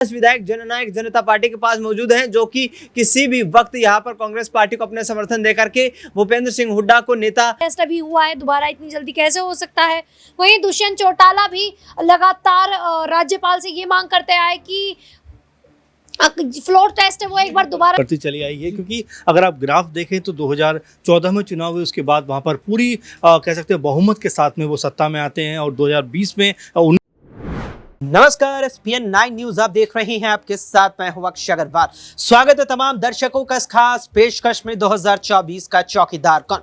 विधायक जननायक जनता पार्टी के पास मौजूद हैं, जो कि किसी भी वक्त यहां पर कांग्रेस पार्टी को अपने समर्थन देकर के भूपेंद्र सिंह हुड्डा को नेता टेस्ट अभी हुआ है, दोबारा इतनी जल्दी कैसे हो सकता है। वहीं दुष्यंत चौटाला भी लगातार राज्यपाल से ये मांग करते आए कि फ्लोर टेस्ट है वो एक बार दोबारा करती चली आई है, क्योंकि अगर आप ग्राफ देखें तो 2014 में चुनाव हुए, उसके बाद वहां पर पूरी कह सकते हैं बहुमत के साथ में वो सत्ता में आते हैं और 2020 में नमस्कार, SPN9 न्यूज आप देख रहे हैं, आपके साथ मैं हूं अक्षय अग्रवाल। स्वागत है तमाम दर्शकों का इस खास पेशकश में 2024 का चौकीदार कौन।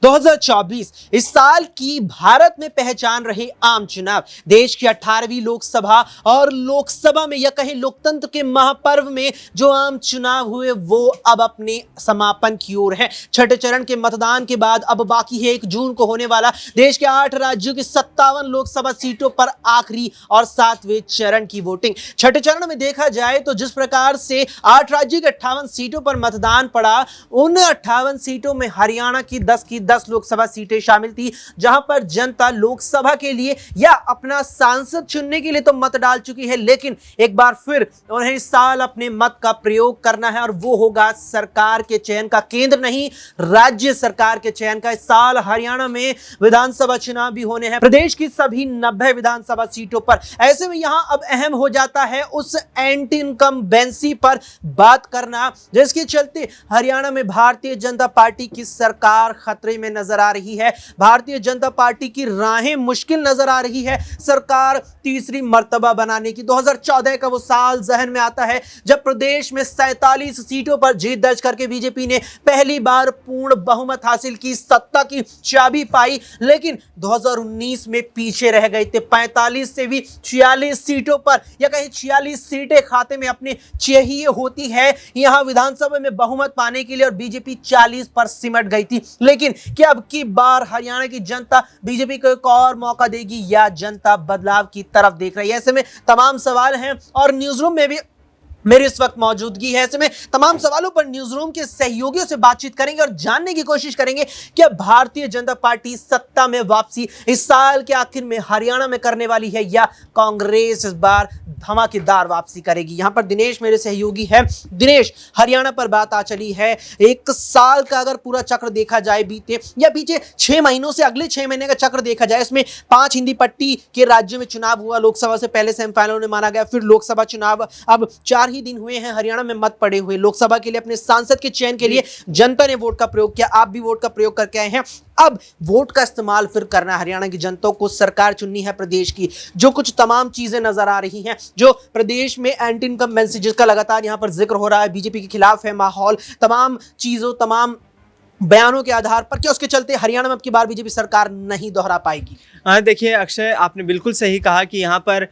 2024 इस साल की भारत में पहचान रहे आम चुनाव, देश की 18वीं लोकसभा और लोकसभा में या कहें लोकतंत्र के महापर्व में जो आम चुनाव हुए वो अब अपने समापन की ओर है। छठे चरण के मतदान के बाद अब बाकी है 1 जून को होने वाला देश के 8 राज्यों की 57 लोकसभा सीटों पर आखिरी और 7वें चरण की वोटिंग। छठे चरण में देखा जाए तो जिस प्रकार से 8 राज्यों के 58 सीटों पर मतदान पड़ा, उन 58 सीटों में हरियाणा की 10 लोकसभा सीटें शामिल थी, जहां पर जनता लोकसभा के लिए या अपना सांसद चुनने के लिए तो मत डाल चुकी है, लेकिन एक बार फिर उन्हें इस साल अपने मत का प्रयोग करना है और वो होगा सरकार के चयन का, केंद्र नहीं राज्य सरकार के चयन का। इस साल हरियाणा में विधानसभा चुनाव भी होने हैं, प्रदेश की सभी 90 विधानसभा सीटों पर। ऐसे में यहां अब अहम हो जाता है उस एंटी इनकम्बेंसी पर बात करना, जिसके चलते हरियाणा में भारतीय जनता पार्टी की सरकार खतरे में नजर आ रही है। भारतीय जनता पार्टी की राहें मुश्किल नजर आ रही है सरकार तीसरी मर्तबा बनाने की। 2014 का वो साल जहन में आता है जब प्रदेश में 47 सीटों पर जीत दर्ज करके बीजेपी ने पहली बार पूर्ण बहुमत हासिल की, सत्ता की चाबी पाई, लेकिन 2019 में पीछे रह गए थे। 45 से भी 46 सीटों पर या कहीं 46 सीटें खाते में अपने चाहिए होती है यहां विधानसभा में बहुमत पाने के लिए, और बीजेपी 40 पर सिमट गई थी। लेकिन क्या अब की बार हरियाणा की जनता बीजेपी को एक और मौका देगी या जनता बदलाव की तरफ देख रही है? ऐसे में तमाम सवाल हैं और न्यूज रूम में भी मेरी इस वक्त मौजूदगी है। ऐसे में तमाम सवालों पर न्यूज रूम के सहयोगियों से बातचीत करेंगे और जानने की कोशिश करेंगे कि भारतीय जनता पार्टी सत्ता में वापसी इस साल के आखिर में हरियाणा में करने वाली है या कांग्रेस इस बार धमाकेदार वापसी करेगी। यहां पर दिनेश मेरे सहयोगी है। दिनेश, हरियाणा पर बात आ चली है, 1 साल का अगर पूरा चक्र देखा जाए बीते या पीछे 6 महीनों से अगले 6 महीने का चक्र देखा जाए, इसमें 5 हिंदी पट्टी के राज्यों में चुनाव हुआ, लोकसभा से पहले सेमीफाइनल में माना गया, फिर लोकसभा चुनाव, अब 4 ही दिन हुए हैं हरियाणा में मत पड़े हुए। लोकसभा के लिए अपने सांसद के चयन के लिए जनता ने वोट का प्रयोग किया, आप भी वोट का प्रयोग करके आए हैं। अब वोट का इस्तेमाल फिर करना है हरियाणा की जनता को, सरकार चुननी है प्रदेश की। जो कुछ तमाम चीजें नजर आ रही हैं, जो प्रदेश में एंटी इनकम्बेंसी जिसका लगातार यहां पर जिक्र हो रहा है, बीजेपी के खिलाफ है माहौल, तमाम चीजों तमाम बयानों के आधार पर, क्या उसके चलते हरियाणा में अब की बार बीजेपी सरकार नहीं दोहरा पाएगी? देखिए अक्षय, आपने बिल्कुल सही कहा कि यहाँ पर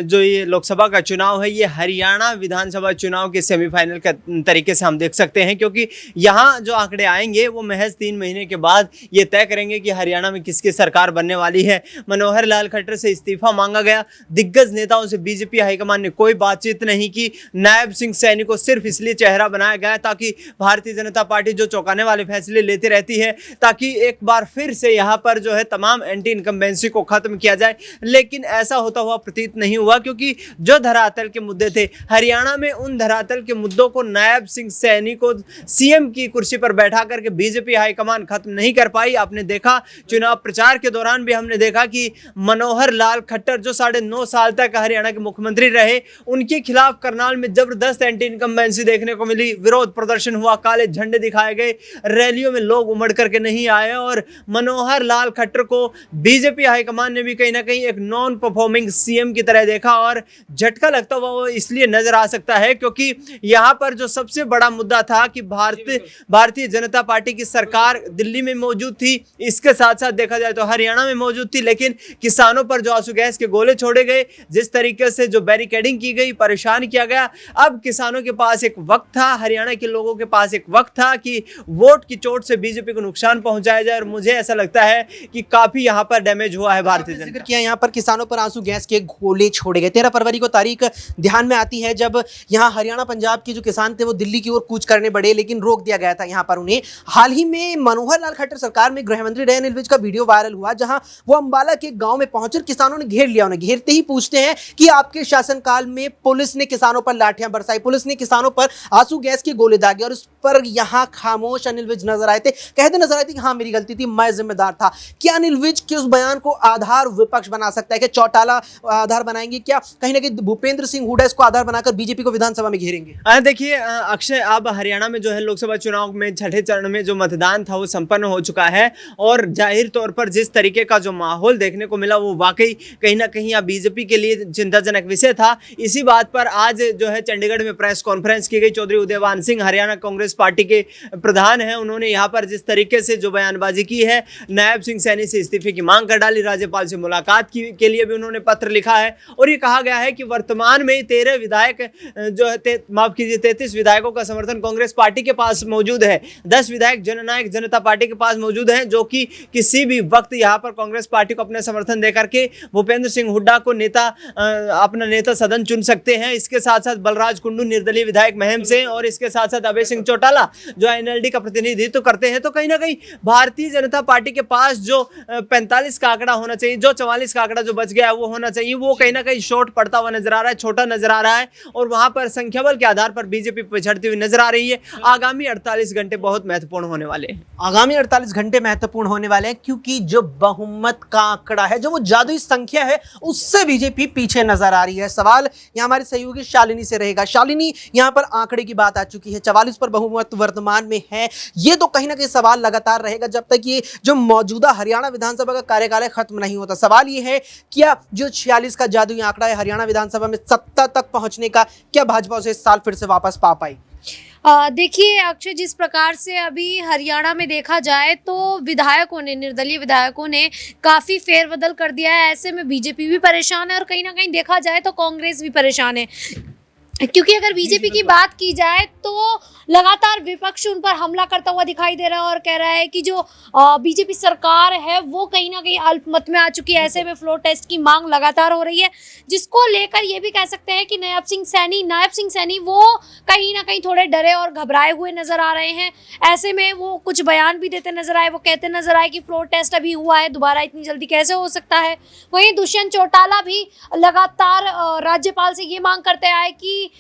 जो ये लोकसभा का चुनाव है ये हरियाणा विधानसभा चुनाव के सेमीफाइनल का तरीके से हम देख सकते हैं, क्योंकि यहाँ जो आंकड़े आएंगे वो महज 3 महीने के बाद ये तय करेंगे कि हरियाणा में किसकी सरकार बनने वाली है। मनोहर लाल खट्टर से इस्तीफा मांगा गया, दिग्गज नेताओं से बीजेपी हाईकमान ने कोई बातचीत नहीं की, नायब सिंह सैनी को सिर्फ इसलिए चेहरा बनाया गया ताकि भारतीय जनता पार्टी जो चौंकाने वाले फैसले लेती रहती है, ताकि एक बार फिर से यहाँ पर जो है तमाम एंटी इनकम्बेंसी को खत्म किया जाए। लेकिन ऐसा होता हुआ प्रतीत नहीं हुआ, क्योंकि जो धरातल के मुद्दे थे हरियाणा में, उन धरातल के मुद्दों को नायब सिंह सैनी को सीएम की कुर्सी पर बैठा करके बीजेपी हाईकमान खत्म नहीं कर पाई। आपने देखा चुनाव प्रचार के दौरान भी हमने देखा कि मनोहर लाल खट्टर जो 9.5 साल तक हरियाणा के मुख्यमंत्री रहे, उनके खिलाफ करनाल में जबरदस्त एंटी इनकम्बेंसी देखने को मिली, विरोध प्रदर्शन हुआ, काले झंडे दिखाए गए, रैलियों में लोग उमड़ करके नहीं आए और मनोहर लाल खट्टर को बीजेपी हाईकमान ने भी कहीं ना कहीं एक नॉन परफॉर्मिंग सीएम की तरह देखा। और झटका लगता हुआ वो इसलिए नजर आ सकता है क्योंकि यहां पर जो सबसे बड़ा मुद्दा था कि भारतीय जनता पार्टी की सरकार दिल्ली में मौजूद थी, इसके साथ साथ देखा जाए तो हरियाणा में मौजूद थी, लेकिन किसानों पर जो आंसू गैस के गोले छोड़े गए, जिस तरीके से जो बैरिकेडिंग की गई, परेशान किया गया, अब किसानों के पास एक वक्त था, हरियाणा के लोगों के पास एक वक्त था कि वोट की चोट चोट से बीजेपी को नुकसान पहुंचाया जाए, और मुझे ऐसा लगता है कि काफी यहाँ पर डैमेज हुआ है भारतीय जनता। जिक्र किया यहाँ पर किसानों पर आंसू गैस के गोले छोड़े गए। 13 फरवरी को तारीख ध्यान में आती है जब यहाँ हरियाणा पंजाब के जो किसान थे वो दिल्ली की ओर कूच करने बढ़े, लेकिन रोक दिया गया था यहाँ पर उन्हें। हाल ही में मनोहर लाल खट्टर सरकार में गृह मंत्री रहे अनिल विज का वीडियो वायरल हुआ, जहां वो अंबाला के गांव में पहुंचे, किसानों ने घेर लिया। उन्हें घेरते ही पूछते हैं कि आपके शासनकाल में पुलिस ने किसानों पर लाठियां बरसाई, पुलिस ने किसानों पर आंसू गैस के गोले दागे, और उस पर यहाँ खामोश अनिल विज नजर आए थे, कहते नजर आए थे कि हाँ मेरी गलती थी, मैं जिम्मेदार था। क्या अनिल विज के उस बयान को आधार विपक्ष बना सकता है? क्या चौटाला आधार बनाएंगे? क्या कहीं ना कहीं भूपेंद्र सिंह हुड्डा इसको आधार बनाकर बीजेपी को विधानसभा में घेरेंगे? देखिए अक्षय, अब हरियाणा में जो है लोकसभा चुनाव में छठे चरण में जो मतदान था वो संपन्न हो चुका है, और जाहिर तौर पर जिस तरीके का जो माहौल देखने को मिला वो वाकई कहीं ना कहीं अब बीजेपी के लिए चिंताजनक विषय था। इसी बात पर आज जो है चंडीगढ़ में प्रेस कॉन्फ्रेंस की गई। चौधरी उदयवान सिंह हरियाणा कांग्रेस पार्टी के प्रधान हैं, उन्होंने यहाँ पर जिस तरीके से जो बयानबाजी की है, नायब सिंह सैनी से इस्तीफे की मांग कर डाली, राज्यपाल से मुलाकात के लिए भी उन्होंने पत्र लिखा है, और ये कहा गया है कि वर्तमान में 13 विधायक जो है माफ कीजिए 33 विधायकों का समर्थन कांग्रेस पार्टी के पास मौजूद है। 10 विधायक जननायक जनता पार्टी के पास मौजूद हैं, जो कि किसी भी वक्त यहाँ पर कांग्रेस पार्टी को अपने समर्थन देकर के भूपेंद्र सिंह हुड्डा को अपना नेता सदन चुन सकते हैं। इसके साथ साथ बलराज कुंडू निर्दलीय विधायक महम से, और इसके साथ साथ अभय सिंह चौटाला जो एनएलडी का प्रतिनिधित्व करते हैं। तो कहीं ना कहीं भारतीय जनता पार्टी के पास जो 45 का आंकड़ा होना चाहिए, जो 44 का आंकड़ा जो बच गया है वो होना चाहिए, वो कहीं ना कहीं शॉर्ट पड़ता हुआ नजर आ रहा है, छोटा नजर आ रहा है, और वहां पर संख्या बल के आधार पर बीजेपी पिछड़ती हुई नजर आ रही है। आगामी 48 घंटे बहुत महत्वपूर्ण होने वाले हैं। आगामी 48 घंटे महत्वपूर्ण होने वाले हैं, क्योंकि जो बहुमत का आंकड़ा है, जो वो जादुई संख्या है, उससे बीजेपी पीछे नजर आ रही है। सवाल यहाँ हमारे सहयोगी शालिनी से रहेगा। शालिनी, यहाँ पर आंकड़े की बात आ चुकी है, 44 पर बहुमत वर्तमान में है। ये तो कहीं ना कहीं सवाल लगातार रहेगा जब तक ये जो मौजूदा हरियाणा विधानसभा का कार्यकाल खत्म नहीं होता। सवाल ये है, क्या जो 46 का जादुई आंकड़ा है हरियाणा विधानसभा में सत्ता तक पहुंचने का, क्या भाजपा उसे इस साल फिर से वापस पा पाई? देखिए अक्षय, जिस प्रकार से अभी हरियाणा में देखा जाए तो विधायकों ने, निर्दलीय विधायकों ने काफ़ी फेरबदल कर दिया है। ऐसे में बीजेपी भी परेशान है, और कहीं ना कहीं देखा जाए तो कांग्रेस भी परेशान है, क्योंकि अगर बीजेपी की बात की जाए तो लगातार विपक्ष उन पर हमला करता हुआ दिखाई दे रहा है, और कह रहा है कि जो बीजेपी सरकार है वो कहीं ना कहीं अल्पमत में आ चुकी है। ऐसे में फ्लोर टेस्ट की मांग लगातार हो रही है, जिसको लेकर ये भी कह सकते हैं कि नायब सिंह सैनी वो कहीं ना कहीं थोड़े डरे और घबराए हुए नजर आ रहे हैं। ऐसे में वो कुछ बयान भी देते नजर आए, वो कहते नजर आए कि फ्लोर टेस्ट अभी हुआ है, दोबारा इतनी जल्दी कैसे हो सकता है। वहीं दुष्यंत चौटाला भी लगातार राज्यपाल से ये मांग करते आए कि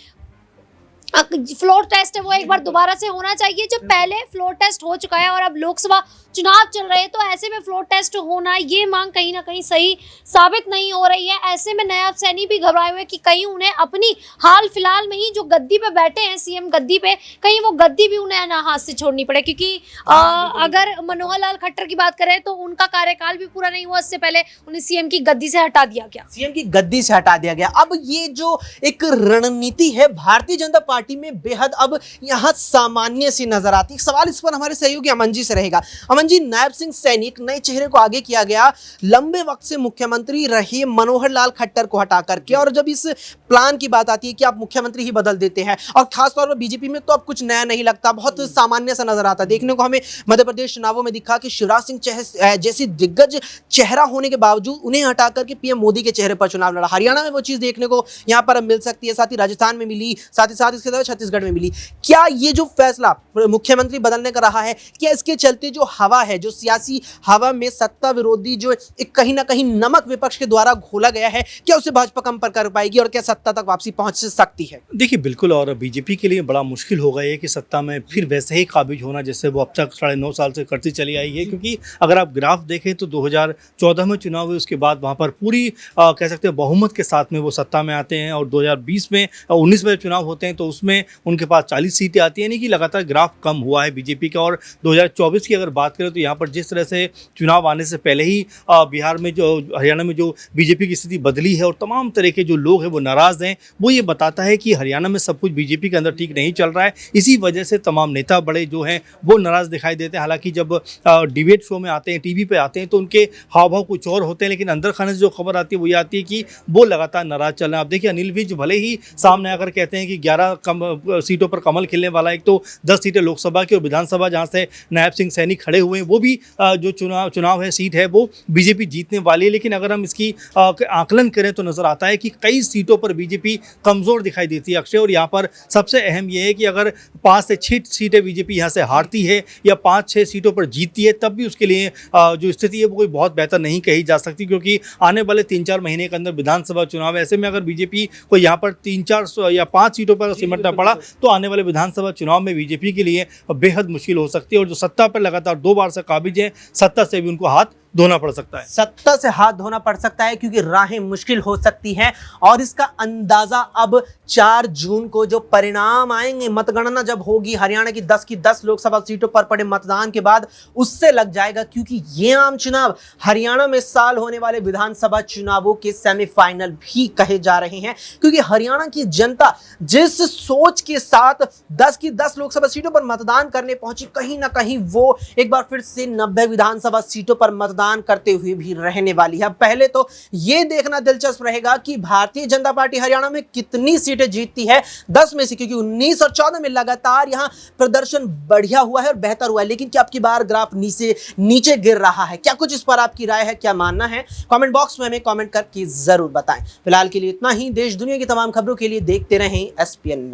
फ्लोर टेस्ट है वो एक बार दोबारा से होना चाहिए। जो पहले फ्लोर टेस्ट हो चुका है और अब लोकसभा चुनाव चल रहे हैं, तो ऐसे में फ्लोर टेस्ट होना ये मांग कहीं ना कहीं सही साबित नहीं हो रही है। ऐसे में नायब सैनी भी घबराए हुए कि कहीं उन्हें अपनी हाल फिलहाल में ही जो गद्दी पे बैठे हैं, सीएम गद्दी पे, कहीं वो गद्दी भी उन्हें ना हाथ से छोड़नी पड़े, क्योंकि अगर मनोहर लाल खट्टर की बात करें तो उनका कार्यकाल भी पूरा नहीं हुआ, इससे पहले उन्हें सीएम की गद्दी से हटा दिया गया। सीएम की गद्दी से हटा दिया गया। अब ये जो एक रणनीति है भारतीय जनता पार्टी में बेहद अब यहाँ सामान्य सी नजर आती है। सवाल इस पर हमारे सहयोगी अमन जी से रहेगा। अमन जी, नायब सिंह सैनी, एक नए चेहरे को आगे किया गया, लंबे वक्त से मुख्यमंत्री रहे मनोहर लाल खट्टर को हटा करके, और जब इस प्लान की बात आती है कि आप मुख्यमंत्री ही बदल देते हैं, और खासतौर पर बीजेपी में तो अब कुछ नया नहीं लगता, बहुत सामान्य सा नजर आता है। देखने को हमें मध्य प्रदेश चुनावों में दिखा कि शिवराज सिंह जैसी दिग्गज चेहरा होने के बावजूद उन्हें हटा करके पीएम मोदी के चेहरे पर चुनाव लड़ा। हरियाणा में वो चीज देखने को यहाँ पर अब मिल सकती है, साथ ही राजस्थान में मिली, साथ ही साथ इसके अलावा छत्तीसगढ़ में मिली। क्या ये जो फैसला मुख्यमंत्री बदलने का रहा है, क्या इसके चलते जो हवा है, जो सियासी हवा में सत्ता विरोधी जो एक कहीं ना कहीं नमक विपक्ष के द्वारा घोला गया है, क्या उसे भाजपा कम पर कर पाएगी और क्या सत्ता तक वापसी पहुंच सकती है? देखिए बिल्कुल, और बीजेपी के लिए बड़ा मुश्किल होगा ये कि सत्ता में फिर वैसे ही काबिज होना जैसे वो अब तक 9.5 साल से करती चली आई है। क्योंकि अगर आप ग्राफ देखें तो 2014 में चुनाव हुए, उसके बाद वहाँ पर पूरी कह सकते हैं बहुमत के साथ में वो सत्ता में आते हैं, और 2020 में 19 में चुनाव होते हैं तो उसमें उनके पास 40 सीटें आती हैं, यानी कि लगातार ग्राफ कम हुआ है बीजेपी का। और 2024 की अगर बात करें करें तो यहाँ पर जिस तरह से चुनाव आने से पहले ही बिहार में जो हरियाणा में जो बीजेपी की स्थिति बदली है और तमाम तरह के जो लोग हैं वो नाराज़ हैं, वो ये बताता है कि हरियाणा में सब कुछ बीजेपी के अंदर ठीक नहीं चल रहा है। इसी वजह से तमाम नेता बड़े जो हैं वो नाराज़ दिखाई देते हैं। हालांकि जब डिबेट शो में आते हैं, टीवी पे आते हैं, तो उनके हाव भाव कुछ और होते हैं, लेकिन अंदर खाने से जो खबर आती है वो ये आती है कि वो लगातार नाराज़ चल रहे हैं। आप देखिए अनिल विज भले ही सामने आकर कहते हैं कि 11 सीटों पर कमल खिलने वाला है, एक तो 10 सीटें लोकसभा की और विधानसभा जहाँ से नायब सिंह सैनी खड़े हुए हैं वो भी जो चुनाव है सीट है वो बीजेपी जीतने वाली है। लेकिन अगर हम इसकी आकलन करें तो नज़र आता है कि कई सीटों पर बीजेपी कमज़ोर दिखाई देती है अक्षय। और यहाँ पर सबसे अहम ये है कि अगर 5 से 6 सीटें बीजेपी यहाँ से हारती है या 5-6 सीटों पर जीतती है, तब भी उसके लिए जो स्थिति है वो कोई बहुत बेहतर नहीं कही जा सकती, क्योंकि आने वाले 3-4 महीने के अंदर विधानसभा चुनाव है। ऐसे में अगर बीजेपी को यहाँ पर 3-4 या 5 सीटों पर सिमटना पड़ा तो आने वाले विधानसभा चुनाव में बीजेपी के लिए बेहद मुश्किल हो सकती है। और जो सत्ता पर लगातार 2 बार से काबिज है, सत्ता से भी उनको हाथ धोना पड़ सकता है। सत्ता से हाथ धोना पड़ सकता है क्योंकि राहें मुश्किल हो सकती हैं। और इसका अंदाजा अब 4 जून को जो परिणाम आएंगे, मतगणना जब होगी हरियाणा की 10 की 10 लोकसभा सीटों पर पड़े मतदान के बाद, उससे लग जाएगा। क्योंकि ये आम चुनाव हरियाणा में इस साल होने वाले विधानसभा चुनावों के सेमीफाइनल भी कहे जा रहे हैं। क्योंकि हरियाणा की जनता जिस सोच के साथ 10 की 10 लोकसभा सीटों पर मतदान करने पहुंची, कहीं ना कहीं वो एक बार फिर से 90 विधानसभा सीटों पर मतदान करते हुए भी रहने वाली है। पहले तो यह देखना दिलचस्प रहेगा कि भारतीय जनता पार्टी हरियाणा में कितनी सीटें जीतती है 10 में से, क्योंकि 19 और 14 में लगातार यहां प्रदर्शन बढ़िया हुआ है और बेहतर हुआ है। लेकिन क्या अब की बार ग्राफ नीचे गिर रहा है? क्या कुछ इस पर आपकी राय है, क्या मानना है? कमेंट बॉक्स में हमें कमेंट करके जरूर बताएं। फिलहाल के लिए इतना ही। देश दुनिया की तमाम खबरों के लिए देखते रहें SPN9।